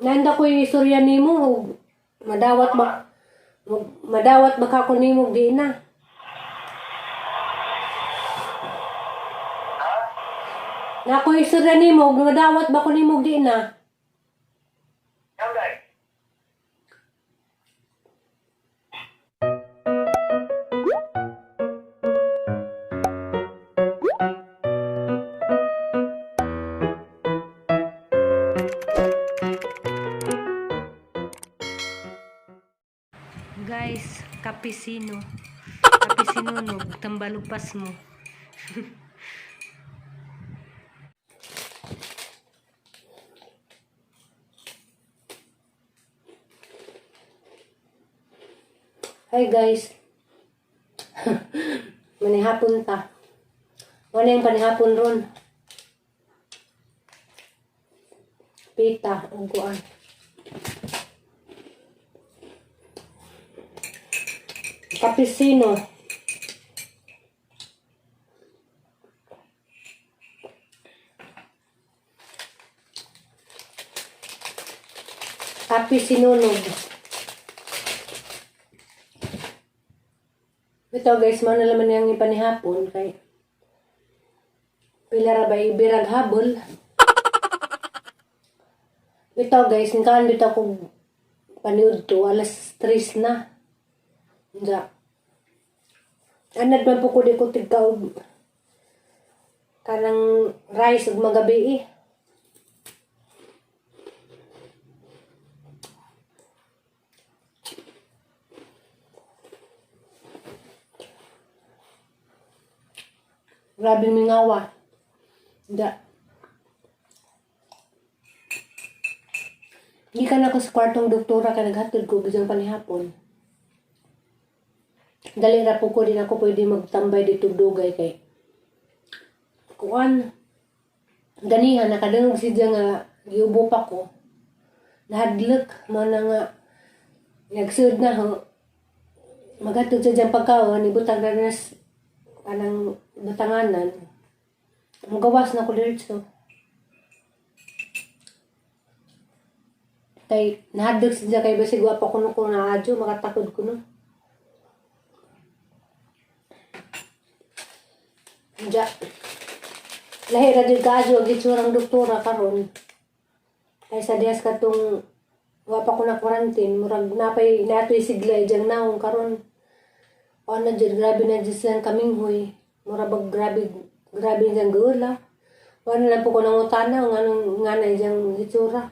Nanda ko istorya nimo, madawat ba, madawat ba ka ko nimo di na. Na ko istorya nimo, madawat ba ko nimo di na. Guys, kapisino. Kapisinunog, tambalupas mo. Hi guys. Manihapon ta. Ano yung panihapon ron? Pita, uguan. Kapisino. Kapisinunog. Ito guys, mana naman yung ipanihapon kay pila ra ba ibirag habol. Ito guys, nkaan dito akong paniud to, alas 3 na. Diya. Anad man po ko di ko tigkaw kanang rice ug magabi eh. Grabe mingawa. Diya. Hindi ka na ko sa kwartong doktora ka naghatod ko bilang panihapon. Dali ra po ko din ako pwede magtambay dito dugay kay kuan ganihan nakadungog siya nga giubo pa ko. Nahadlok mo na nga nagsud na ho. Magatod sa diyang pagkaon ibutang na nas anang batanganan. Magawas na ko diretso. Kay nahadlok siya kay basig wa pa kuno ko na adyo makatakod ko no. Diya. Lahi ra din kaadyo ang gitsurang doktora karon. Kay sa diyas katong wa pa ko na quarantine murag napay natoy siglay diyang naong karon. O na dyan, grabe na dyan silang kaminghoy. Mura bag grabe dyan gula. Wala na po ko nang utana, nga na dyan hitsura.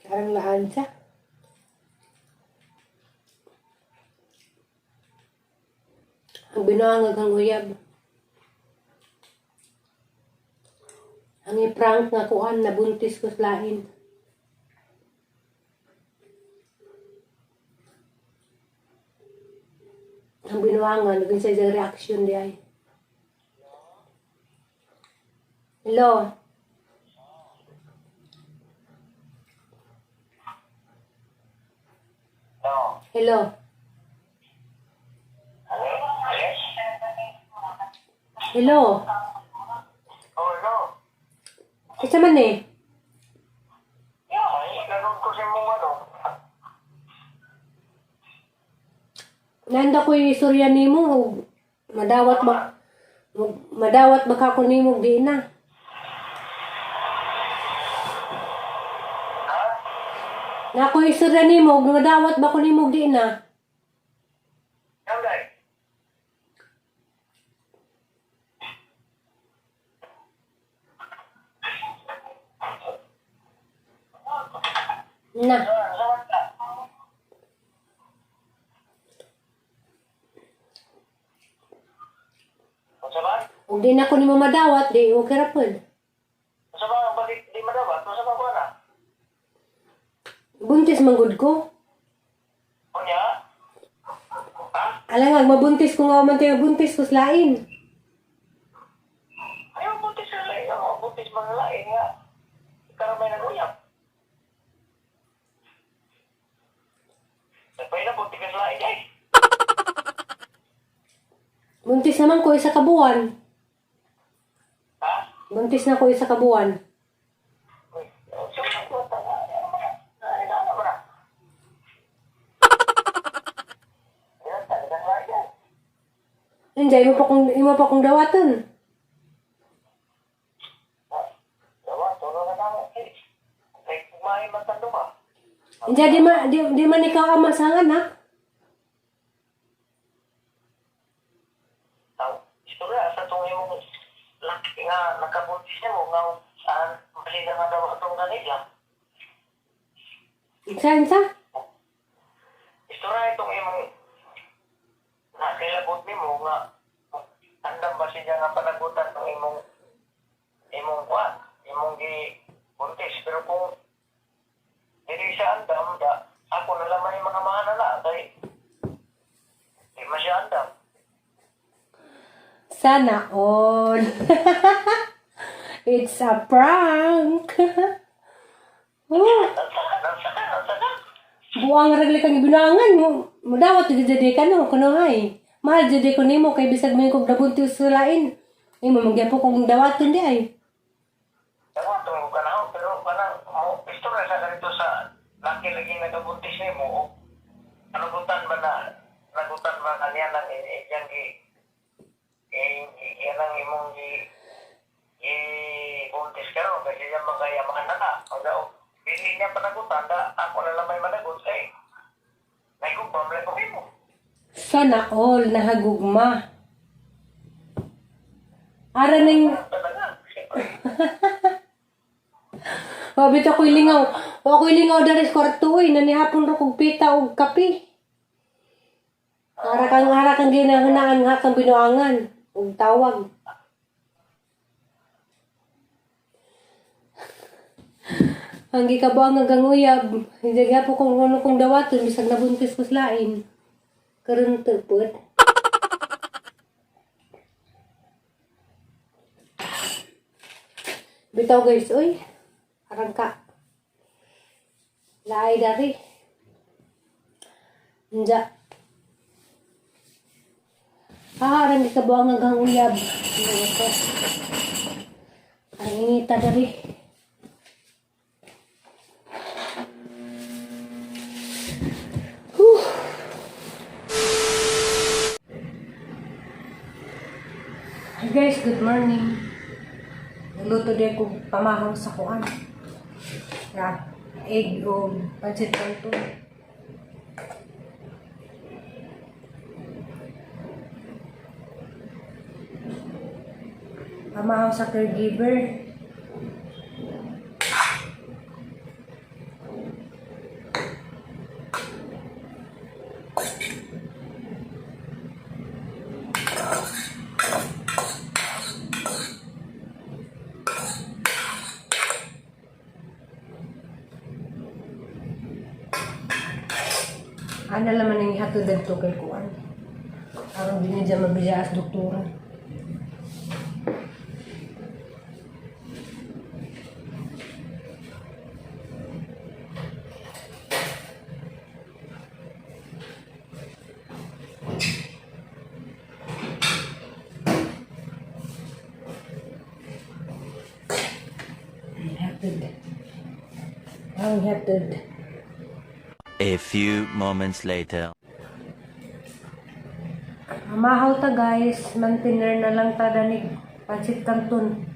Parang laan siya. Ang binuangag ang uyab. Ang iprank nga kuan na buntis ko sa lain. Ang binuangan, naging sa isang reaction di ay. Hello? Hello? Hello? Oh, hello. Isa man eh. Ay, nanood ko sa mong ano. Nanda ko yung istorya nimo, madawat ba ka ko nimo di na. Na ko istorya nimo, madawat ba ko nimo di na. Yan, guys. Na. Masa ba? Kung di na ko nimo madawat, di okay ra pod. Masa ba? Balik di madabat? Masa ba ko na? Buntis manggod ko. O niya? Ha? Alangag mabuntis ko nga man tayo buntis ko sa lain. Ayaw, buntis na lang. Buntis mga lain nga. karamay nag-uyap. Nagpay na po, tigas lain ay. Buntis naman ko isa kabuan. Ha? Buntis na ko isa kabuan. Uy, sige po, ay, ano ba na? Yan, tigas lain ay. Andiyan, imo pa kong dawatan. Dawa, tulong na naman. Ay, kumain matando ba? Andiyan, di man ikaw ama sa anak. Istorya sa itong imong laki nga nakabuntis niya mo nga saan bali na nga daw itong ganila. Sa? Istorya itong imong nakilabot ni mo nga andam ba siya nga panagutan ng imong kwan, imong buntis. Pero kung hindi siya andam, ako na lamang yung mga mahanala dahil hindi man siya andam. Sana all. It's a prank. Oh, buang ragli kang ibinangan mo. Mudawat jadi ka no, kuno hay. Mahal jadi ko nimo kay bisag may kog nabuntis sa lain. Imo magyapo kong dawaton di ay. Ewan, tumingin ka na ako, pero parang mo, istorya sa ganito sa laki lagi nagabuntis ni mo, nagutan ba na niya ng yan ang imong buntis ka ron, kasi yan magayaman na na. O daw, hindi niya panagutan, ako na lang may managot, eh, may kumpamle ko mo. Sana all nahagugma. Ara ning Talaga, Wabit ako'y lingaw. Ako'y lingaw dari sa kwarto eh. Nanihapon ro kog pita og kape. Ara kang ginahanaan nga kang binuangan. Og tawag. Ang gikabuang hanggang uyab. Hindi po kung ano kong dawaton. Bisag nabuntis ko sa lain. Karoon tagpot. Bitaw guys, oy. Arang ka. Laay dari. Nja. Arang di kabuang hanggang uyab. Arang ingita dari. Hi guys, good morning. Nagluto din ko pamahang sa kuan. Ya, egg o pancit canton. Pamahang sa caregiver. Ano naman yung hatod dito kay kuan. Aron din niya mabili as doktora. Ang hatod. A few moments later. Amahaw ta guys, mantiner na lang ta danig pancit canton.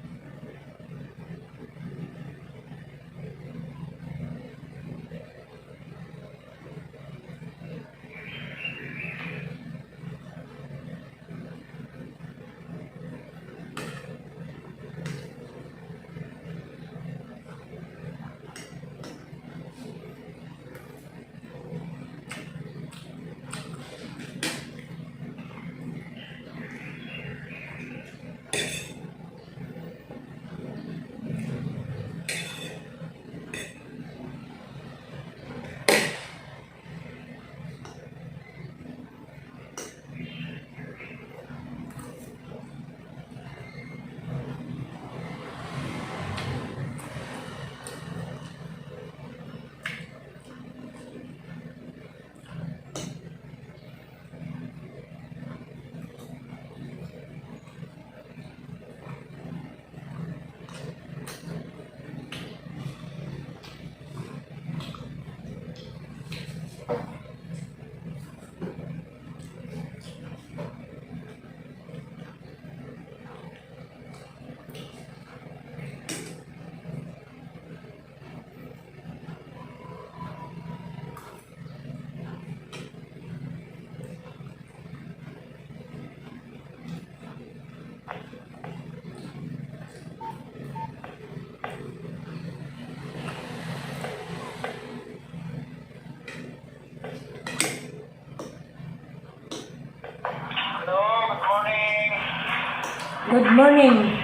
Good morning.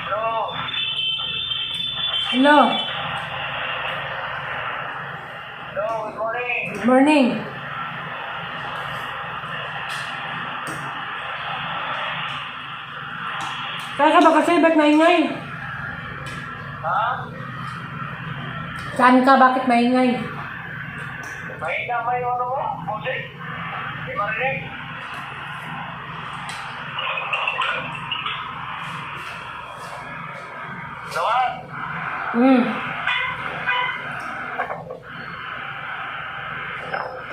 Hello. Hello. Hello, good morning. Good morning. Saan ka ba kasi? Ba't maingay? Ha? Saan ka? Bakit maingay? May damay yung ano mo? Musik? Di marinig? Lawan? Hmm.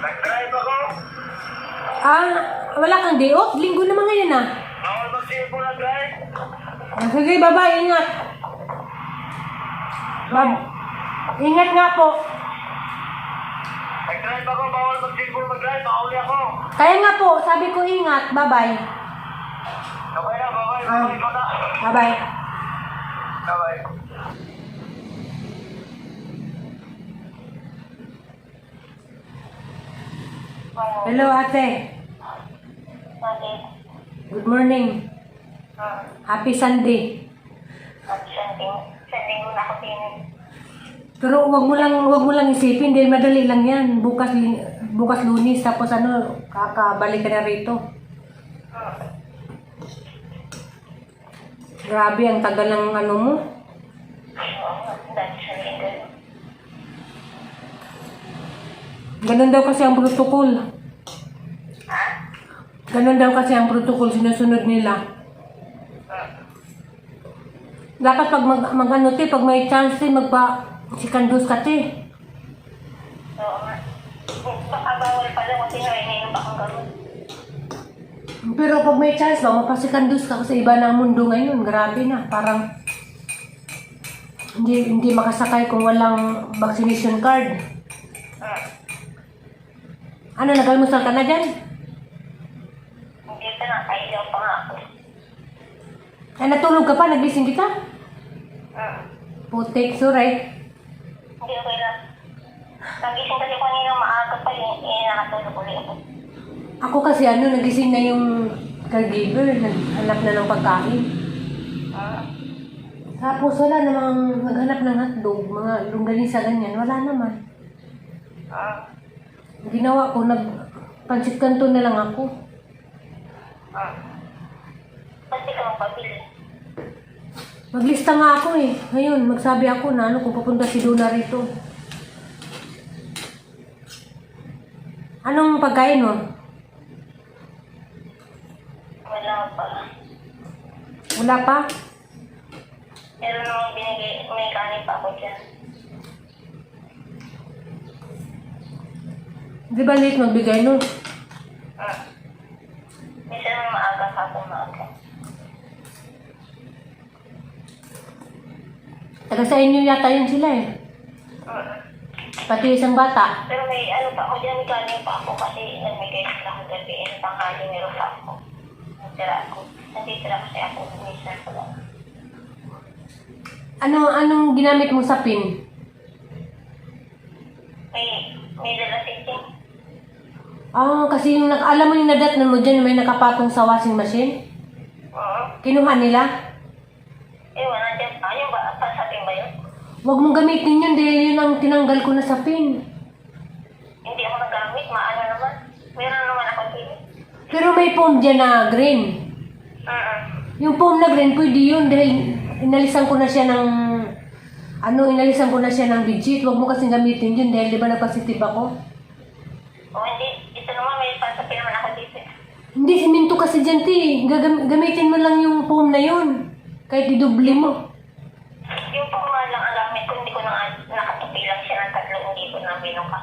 Nag-drive ako? Ah, wala kang day off? Linggo naman ngayon ah. Bawal mag-cellphone na drive? Ah, sige, bye-bye. Ingat. Ingat nga po. Nag-drive ako, bawal mag-cellphone mag-drive, mahuli ako. Kaya nga po, sabi ko ingat. Bye-bye. Okay na, bye-bye, Ah. bye-bye ko na. Bye-bye. Bye-bye. Hello, ate. Bakit? Good morning. Happy Sunday. Sanding mo na ako din. Pero wag mo lang isipin dahil madali lang 'yan. Bukas Lunes tapos kakabalik ka na rito. Grabe ang tagal ng mo. Dahil sa linggo. Ganun daw kasi ang protocol. Ganun daw kasi ang protocol sinusunod nila. Dapat pag pag may chance sikandos ka te. Oo nga. Baka bawal pala kasi ngayon pa akong gano'n. Pero pag may chance ba, mapasikandos ka kasi iba na ang mundo ngayon. Grabe na. Parang hindi makasakay kung walang vaccination card. Ano, nag-almusal ka na dyan? Hindi ka na, kailaw pa nga ako. Ay, natulog ka pa? Nagising kita? Putik, so right? Hindi okay lang. Nagising kasi kanina maaga pa nakatulog ulit ako. Ako kasi nagising na yung caregiver. Naghanap na ng pagkain. Tapos wala namang naghanap ng hotdog, mga longganisa ganyan. Wala naman. Ginawa ko, nagpansit kanto na lang ako. Pati ka magpabili. Maglista nga ako eh. Ngayon, magsabi ako na kung pupunta si Duna rito. Anong pagkain mo? Wala pa. Wala pa? Pero nung binigay, may kanin pa ako dyan. Di ba late magbigay nun? Minsan naman maaga pa ako maaga. Taga sa inyo yata yun sila eh. Pati isang bata. Pero may pa ako dyan, may kanin pa ako kasi nagbigay sila ako gabi. Tanghali meron pa ako. Nanditira kasi ako. Minsan ko lang. Anong ginamit mo sa pin? May dala sitting. Kasi alam mo yung nadatnan mo dyan, may nakapatong sa washing machine? Kinuha nila? Wala dyan pa. Yung ba? Pasating ba yun? Huwag mong gamitin yun dahil yun ang tinanggal ko na sa pin. Hindi ako nagamit. Maano naman. Meron naman ako din. Pero may foam dyan na green. Yung foam na green, pwede yun dahil inalisan ko na siya ng digit. Huwag mo kasing gamitin yun dahil di ba nagpositive ako? Hindi. Ito naman may pasapin naman ako dito. Hindi, siminto kasi dyan, ti. Gamitin mo lang yung foam na yun. Kahit idubli mo. Yung pangma lang ang gamit ko, hindi ko na nakatupi lang siya ng tatlo, hindi ko na binuka.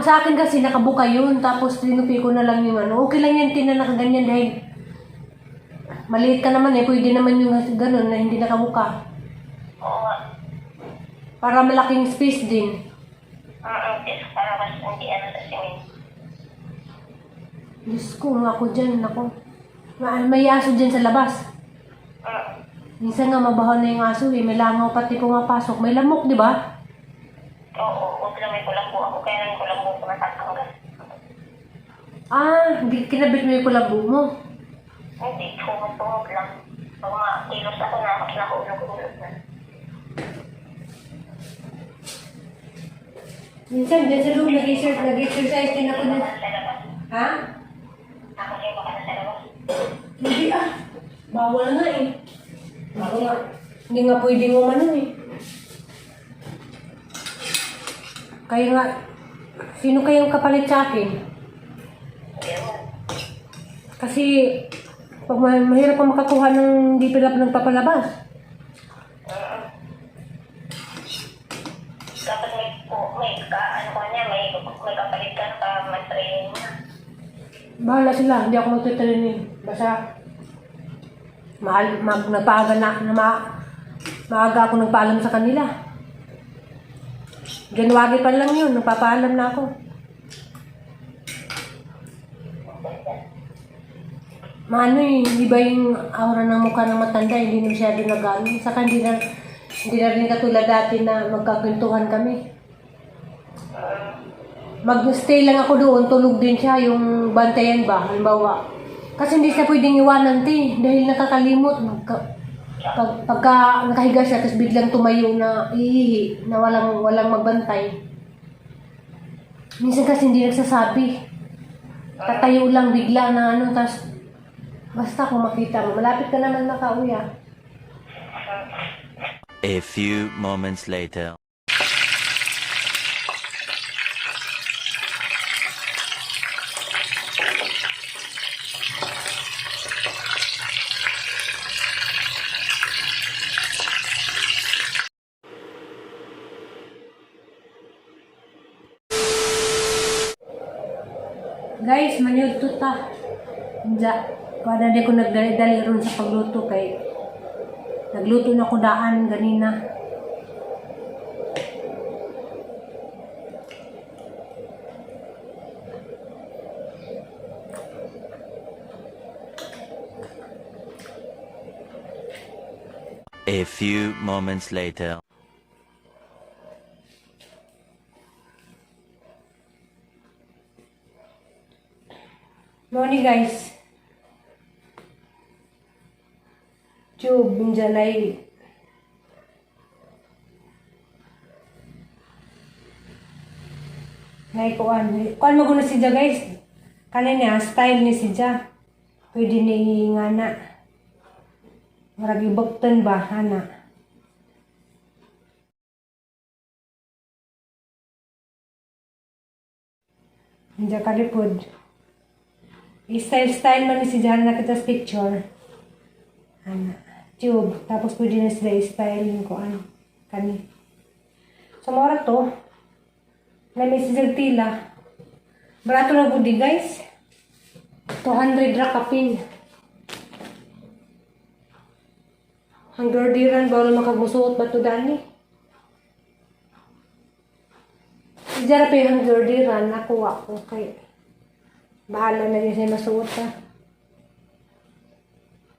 Sa akin kasi nakabuka yun. Tapos tinupi ko na lang yung Okay lang yan, ti, na nakaganyan dahil maliit ka naman eh. Pwede naman yung ganun na hindi nakabuka. Oo nga. Para malaking space din. Para mas hindi sa simin. Diyos ko, ako dyan, ako. May aso dyan sa labas. Minsan nga mabaho na yung aso eh. May langaw pati pumapasok. May lamok, di ba? Oo, huwag lang may kulambo ako, kaya lang kulambo ko natatanggal. Kinabit mo yung kulabo mo. Hindi, humot-humot lang. Pag makilos ako nahulog-hulog na. Minsan, dyan sa room, nag-exercise din ako na. Sa labas. Ha? Ako siya baka na sa labas. Hindi bawal nga eh. Hindi nga pwedeng umano eh. Kaya nga, sino kayang kapalit sa akin? Hindi mo. Kasi, pag mahirap pa makakuha ng di pala nagpapalabas. Dapat may kapalit ka para mag-training na. Bahala sila, hindi ako magtitraining. Basta, maaga ako nagpaalam sa kanila. January pa lang yun, nagpapaalam na ako. Maano eh, di ba yung aura ng mukha ng matanda, hindi na masyado nagano. Saka hindi na rin katulad dati na magkakwentuhan kami. Mag-stay lang ako doon, tulog din siya, yung bantayan ba, halimbawa. Kasi hindi siya pwedeng iwanan, dahil nakakalimot. Pagka nakahiga siya, tapos biglang tumayo na iihi, na walang magbantay. Minsan kasi hindi nagsasabi. Tatayo lang bigla na ano, tapos basta kung makita mo, malapit ka naman makauwi ah. A few moments later. Guys, manyod to ta. Diya, kada di ko nagdali-dali ron sa pagluto kay nagluto na ko daan ganina. A few moments later. Morning guys. Tube, binjalay. Nay kuan mo guna si Dja guys. Kanina style ni si Dja. Pwede ni ngana. Marag ibuktan ba ana. Dja kalipod. Style man ni si Dja na kita sa picture. Ana. Tube. Tapos pwede na sila style yung kuan. Kani. So mora to. Na may tila. Barato na budi guys. 200 ra kapin. Hanggang diran bawal makagusuot ba to dani? Si Jara pa yung hanggang diran. Nakuha ko kay bahala na din siya masuot ha.